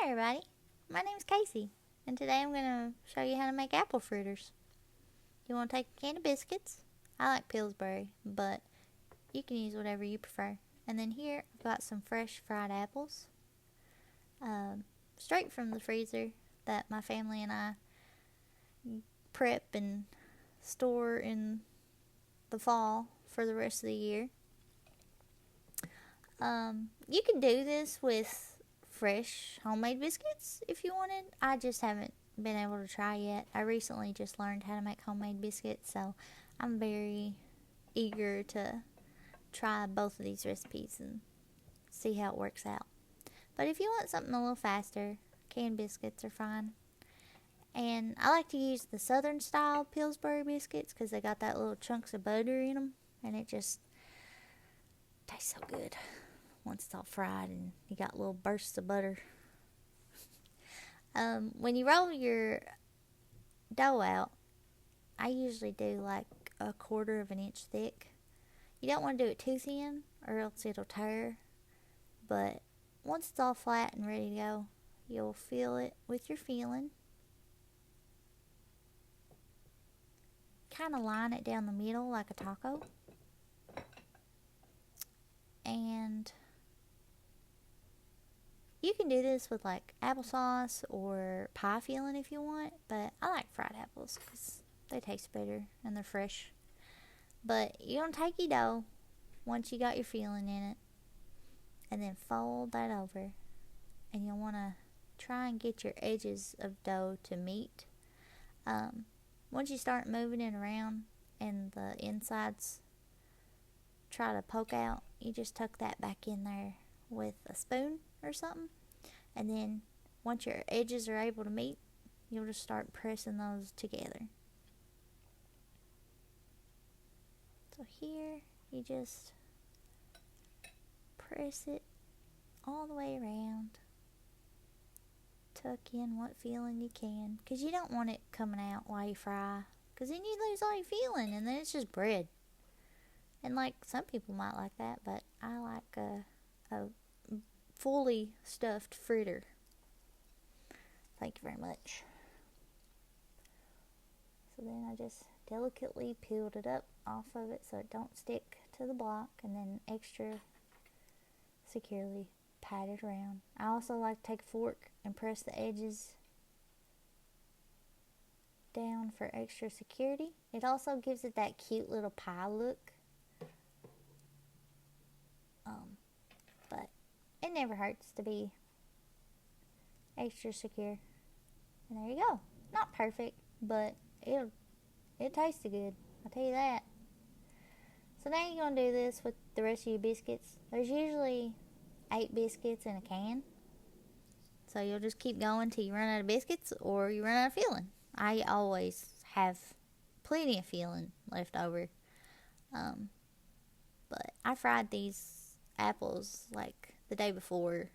Hi everybody, my name is Kasee, and today I'm going to show you how to make apple fritters. You want to take a can of biscuits. I like Pillsbury, but you can use whatever you prefer. And then here I've got some fresh fried apples, straight from the freezer that my family and I prep and store in the fall for the rest of the year. You can do this with fresh homemade biscuits if you wanted. I just haven't been able to try yet. I recently just learned how to make homemade biscuits, so I'm very eager to try both of these recipes and see how it works out. But if you want something a little faster, canned biscuits are fine. And I like to use the southern style Pillsbury biscuits because they got that little chunks of butter in them, and it just tastes so good once it's all fried and you got little bursts of butter. When you roll your dough out, I usually do like 1/4 of an inch thick. You don't want to do it too thin or else it'll tear. But once it's all flat and ready to go, you'll feel it with your feeling. Kind of line it down the middle like a taco. And you can do this with like applesauce or pie filling if you want, but I like fried apples because they taste better and they're fresh. But you're going to take your dough once you got your filling in it and then fold that over, and you'll want to try and get your edges of dough to meet. Once you start moving it around and the insides try to poke out, you just tuck that back in there with a spoon or something, and then once your edges are able to meet, you'll just start pressing those together. So here you just press it all the way around, tuck in what filling you can, because you don't want it coming out while you fry, because then you lose all your filling and then it's just bread. And like some people might like that, but I like a fully stuffed fritter. Thank you very much. So then I just delicately peeled it up off of it so it don't stick to the block, and then extra securely pat it around. I also like to take a fork and press the edges down for extra security. It also gives it that cute little pie look. But it never hurts to be extra secure. And there you go. Not perfect, but it tasted good. I'll tell you that. So now you're going to do this with the rest of your biscuits. There's usually 8 biscuits in a can. So you'll just keep going till you run out of biscuits or you run out of filling. I always have plenty of filling left over. But I fried these apples like the day before,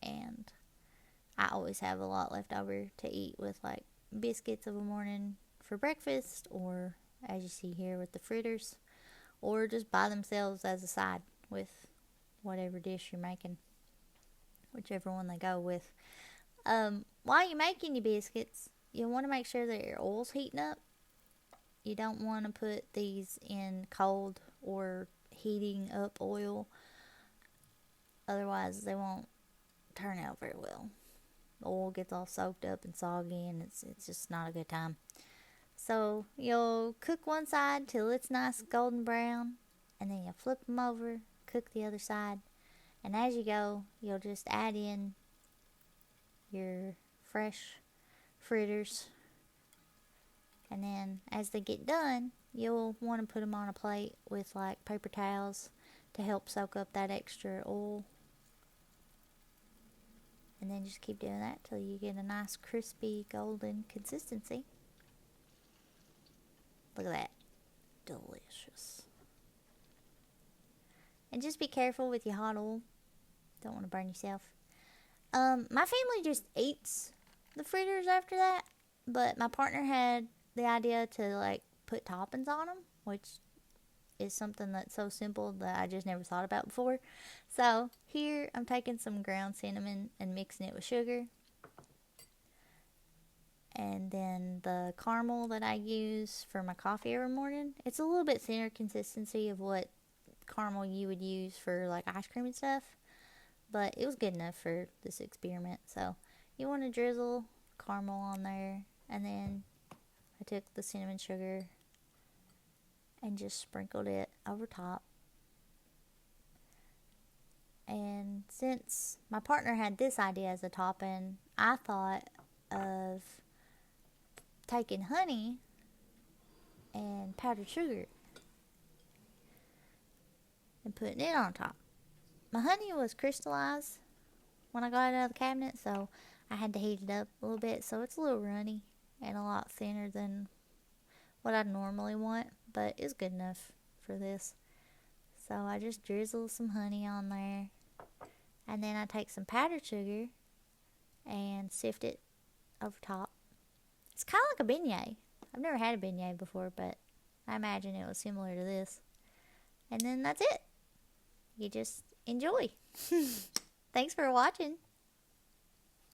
and I always have a lot left over to eat with like biscuits of a morning for breakfast, or as you see here with the fritters, or just by themselves as a side with whatever dish you're making, whichever one they go with. While you're making your biscuits, you want to make sure that your oil's heating up. You don't want to put these in cold or heating up oil, otherwise they won't turn out very well. The oil gets all soaked up and soggy, and it's just not a good time. So you'll cook one side till it's nice golden brown, and then you'll flip them over, cook the other side, and as you go, you'll just add in your fresh fritters, and then as they get done, you'll want to put them on a plate with like paper towels to help soak up that extra oil. And then just keep doing that till you get a nice crispy golden consistency. Look at that. Delicious. And just be careful with your hot oil. Don't want to burn yourself. My family just eats the fritters after that, but my partner had the idea to like put toppings on them, which is something that's so simple that I just never thought about before. So here I'm taking some ground cinnamon and mixing it with sugar, And then the caramel that I use for my coffee every morning, it's a little bit thinner consistency of what caramel you would use for like ice cream and stuff. But it was good enough for this experiment. So you want to drizzle caramel on there. And then I took the cinnamon sugar and just sprinkled it over top. And since my partner had this idea as a topping, I thought of taking honey and powdered sugar and putting it on top. My honey was crystallized when I got it out of the cabinet, so I had to heat it up a little bit, so it's a little runny and a lot thinner than what I'd normally want, but it's good enough for this. So I just drizzle some honey on there, and then I take some powdered sugar and sift it over top. It's kind of like a beignet. I've never had a beignet before, but I imagine it was similar to this. And then that's it. You just enjoy. Thanks for watching.